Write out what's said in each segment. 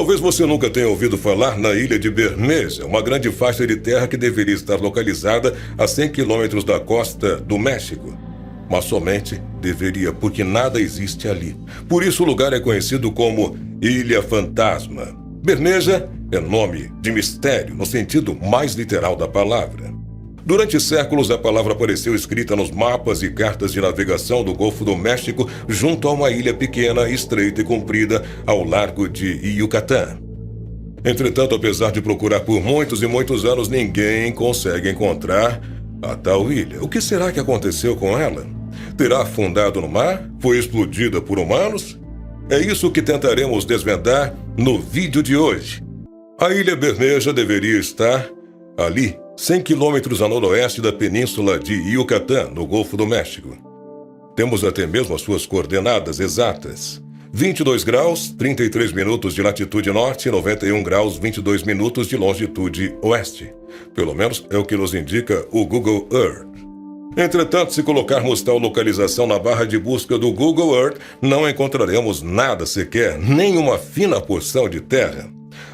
Talvez você nunca tenha ouvido falar na ilha de Bermeja, uma grande faixa de terra que deveria estar localizada a 100 quilômetros da costa do México. Mas somente deveria, porque nada existe ali. Por isso o lugar é conhecido como Ilha Fantasma. Bermeja é nome de mistério, no sentido mais literal da palavra. Durante séculos, a palavra apareceu escrita nos mapas e cartas de navegação do Golfo do México, junto a uma ilha pequena, estreita e comprida ao largo de Yucatán. Entretanto, apesar de procurar por muitos e muitos anos, ninguém consegue encontrar a tal ilha. O que será que aconteceu com ela? Terá afundado no mar? Foi explodida por humanos? É isso que tentaremos desvendar no vídeo de hoje. A Ilha Bermeja deveria estar ali, 100 quilômetros a noroeste da península de Yucatán, no Golfo do México. Temos até mesmo as suas coordenadas exatas. 22 graus, 33 minutos de latitude norte e 91 graus, 22 minutos de longitude oeste. Pelo menos é o que nos indica o Google Earth. Entretanto, se colocarmos tal localização na barra de busca do Google Earth, não encontraremos nada sequer, nem uma fina porção de terra.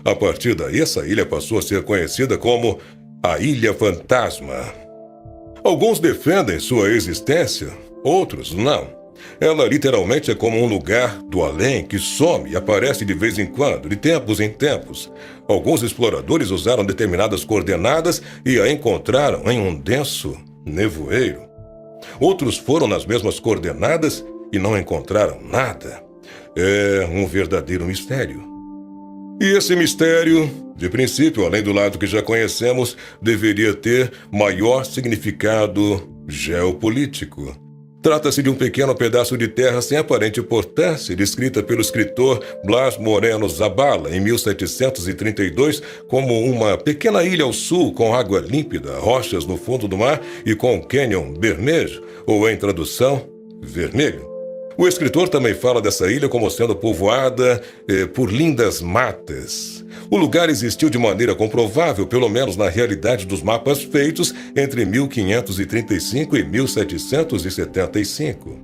A partir daí, essa ilha passou a ser conhecida como a Ilha Fantasma. Alguns defendem sua existência, outros não. Ela literalmente é como um lugar do além que some e aparece de vez em quando, de tempos em tempos. Alguns exploradores usaram determinadas coordenadas e a encontraram em um denso nevoeiro. Outros foram nas mesmas coordenadas e não encontraram nada. É um verdadeiro mistério. E esse mistério, de princípio, além do lado que já conhecemos, deveria ter maior significado geopolítico. Trata-se de um pequeno pedaço de terra sem aparente importância, descrita pelo escritor Blas Moreno Zabala em 1732 como uma pequena ilha ao sul com água límpida, rochas no fundo do mar e com um cânion vermelho, ou em tradução, vermelho. O escritor também fala dessa ilha como sendo povoada por lindas matas. O lugar existiu de maneira comprovável, pelo menos na realidade dos mapas feitos entre 1535 e 1775.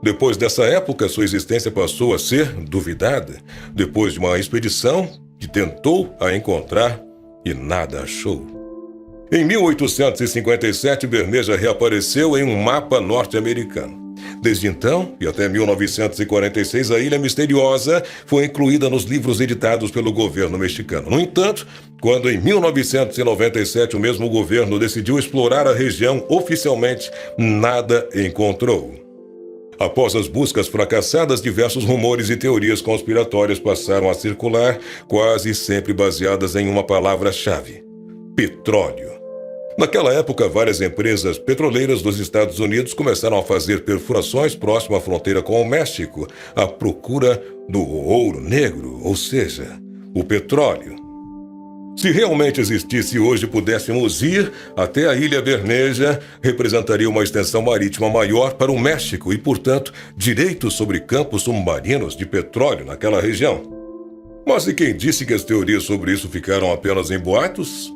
Depois dessa época, sua existência passou a ser duvidada, depois de uma expedição que tentou a encontrar e nada achou. Em 1857, Bermeja reapareceu em um mapa norte-americano. Desde então, e até 1946, a Ilha Misteriosa foi incluída nos livros editados pelo governo mexicano. No entanto, quando em 1997 o mesmo governo decidiu explorar a região oficialmente, nada encontrou. Após as buscas fracassadas, diversos rumores e teorias conspiratórias passaram a circular, quase sempre baseadas em uma palavra-chave: petróleo. Naquela época, várias empresas petroleiras dos Estados Unidos começaram a fazer perfurações próximo à fronteira com o México, à procura do ouro negro, ou seja, o petróleo. Se realmente existisse hoje, pudéssemos ir até a Ilha Bermeja, representaria uma extensão marítima maior para o México e, portanto, direitos sobre campos submarinos de petróleo naquela região. Mas e quem disse que as teorias sobre isso ficaram apenas em boatos?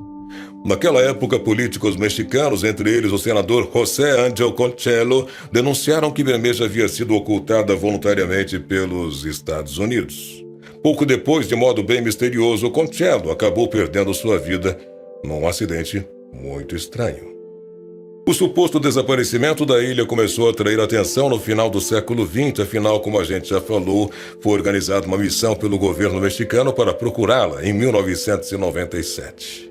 Naquela época, políticos mexicanos, entre eles o senador José Ángel Conchelo, denunciaram que Bermeja havia sido ocultada voluntariamente pelos Estados Unidos. Pouco depois, de modo bem misterioso, Conchelo acabou perdendo sua vida num acidente muito estranho. O suposto desaparecimento da ilha começou a atrair atenção no final do século XX, afinal, como a gente já falou, foi organizada uma missão pelo governo mexicano para procurá-la em 1997.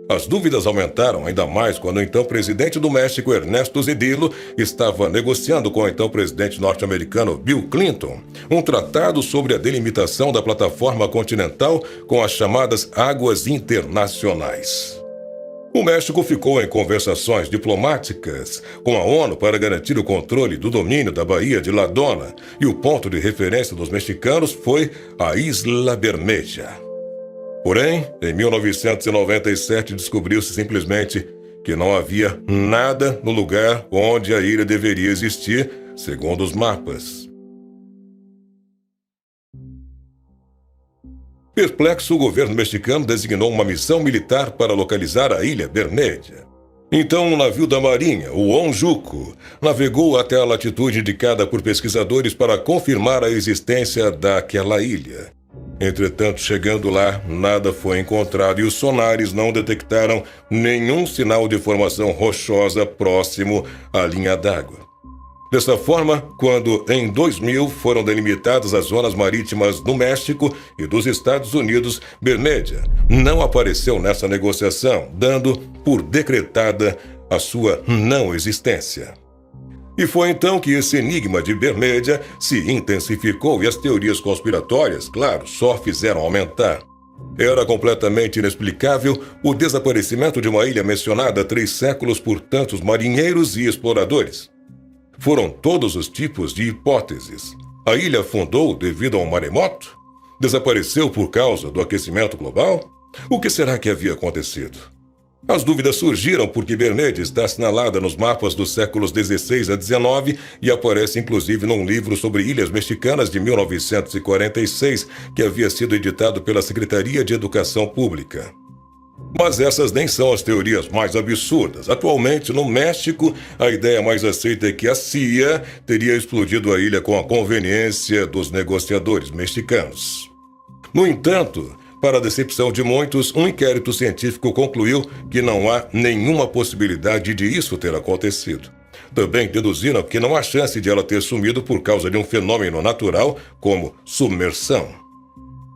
As dúvidas aumentaram ainda mais quando o então presidente do México, Ernesto Zedillo, estava negociando com o então presidente norte-americano Bill Clinton um tratado sobre a delimitação da plataforma continental com as chamadas águas internacionais. O México ficou em conversações diplomáticas com a ONU para garantir o controle do domínio da Baía de Ladona, e o ponto de referência dos mexicanos foi a Isla Bermeja. Porém, em 1997 descobriu-se simplesmente que não havia nada no lugar onde a ilha deveria existir, segundo os mapas. Perplexo, o governo mexicano designou uma missão militar para localizar a Ilha Bermeja. Então, um navio da Marinha, o Onjuco, navegou até a latitude indicada por pesquisadores para confirmar a existência daquela ilha. Entretanto, chegando lá, nada foi encontrado e os sonares não detectaram nenhum sinal de formação rochosa próximo à linha d'água. Dessa forma, quando em 2000 foram delimitadas as zonas marítimas do México e dos Estados Unidos, Bermeja não apareceu nessa negociação, dando por decretada a sua não existência. E foi então que esse enigma de Bermeja se intensificou e as teorias conspiratórias, claro, só fizeram aumentar. Era completamente inexplicável o desaparecimento de uma ilha mencionada há 3 séculos por tantos marinheiros e exploradores. Foram todos os tipos de hipóteses. A ilha afundou devido a um maremoto? Desapareceu por causa do aquecimento global? O que será que havia acontecido? As dúvidas surgiram porque Bermeja está assinalada nos mapas dos séculos XVI a XIX e aparece inclusive num livro sobre ilhas mexicanas de 1946, que havia sido editado pela Secretaria de Educação Pública. Mas essas nem são as teorias mais absurdas. Atualmente, no México, a ideia mais aceita é que a CIA teria explodido a ilha com a conveniência dos negociadores mexicanos. No entanto, para a decepção de muitos, um inquérito científico concluiu que não há nenhuma possibilidade de isso ter acontecido. Também deduziram que não há chance de ela ter sumido por causa de um fenômeno natural como submersão.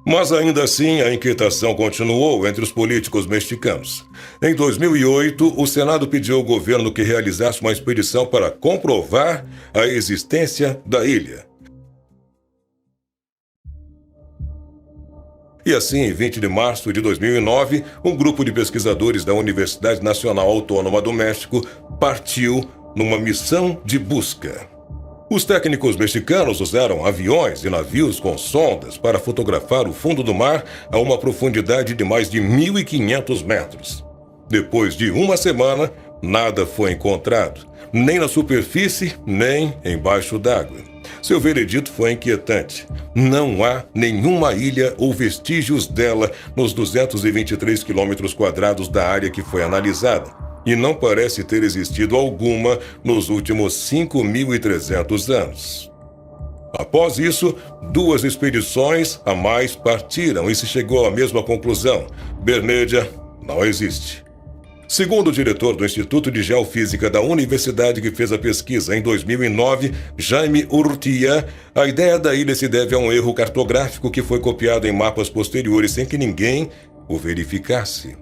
Mas ainda assim, a inquietação continuou entre os políticos mexicanos. Em 2008, o Senado pediu ao governo que realizasse uma expedição para comprovar a existência da ilha. E assim, em 20 de março de 2009, um grupo de pesquisadores da Universidade Nacional Autônoma do México partiu numa missão de busca. Os técnicos mexicanos usaram aviões e navios com sondas para fotografar o fundo do mar a uma profundidade de mais de 1.500 metros. Depois de uma semana, nada foi encontrado, nem na superfície, nem embaixo d'água. Seu veredito foi inquietante. Não há nenhuma ilha ou vestígios dela nos 223 quilômetros quadrados da área que foi analisada. E não parece ter existido alguma nos últimos 5.300 anos. Após isso, 2 expedições a mais partiram e se chegou à mesma conclusão: Bermeja não existe. Segundo o diretor do Instituto de Geofísica da universidade que fez a pesquisa em 2009, Jaime Urrutia, a ideia da ilha se deve a um erro cartográfico que foi copiado em mapas posteriores sem que ninguém o verificasse.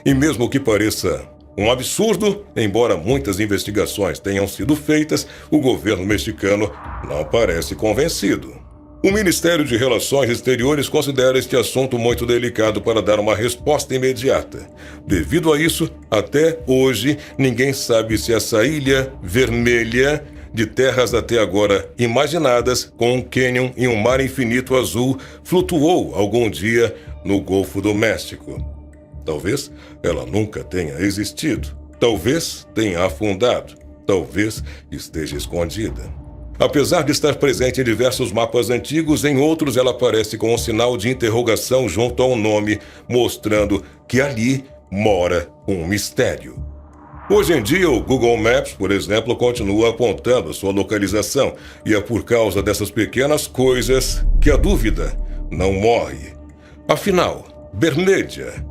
E mesmo que pareça um absurdo, embora muitas investigações tenham sido feitas, o governo mexicano não parece convencido. O Ministério de Relações Exteriores considera este assunto muito delicado para dar uma resposta imediata. Devido a isso, até hoje, ninguém sabe se essa ilha vermelha, de terras até agora imaginadas, com um cânion e um mar infinito azul, flutuou algum dia no Golfo do México. Talvez ela nunca tenha existido. Talvez tenha afundado. Talvez esteja escondida. Apesar de estar presente em diversos mapas antigos, em outros ela aparece com um sinal de interrogação junto ao nome, mostrando que ali mora um mistério. Hoje em dia, o Google Maps, por exemplo, continua apontando sua localização, e é por causa dessas pequenas coisas que a dúvida não morre. Afinal, Bermeja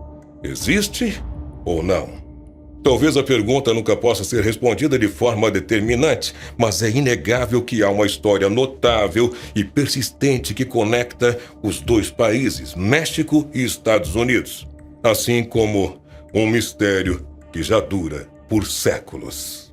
existe ou não? Talvez a pergunta nunca possa ser respondida de forma determinante, mas é inegável que há uma história notável e persistente que conecta os 2 países, México e Estados Unidos, assim como um mistério que já dura por séculos.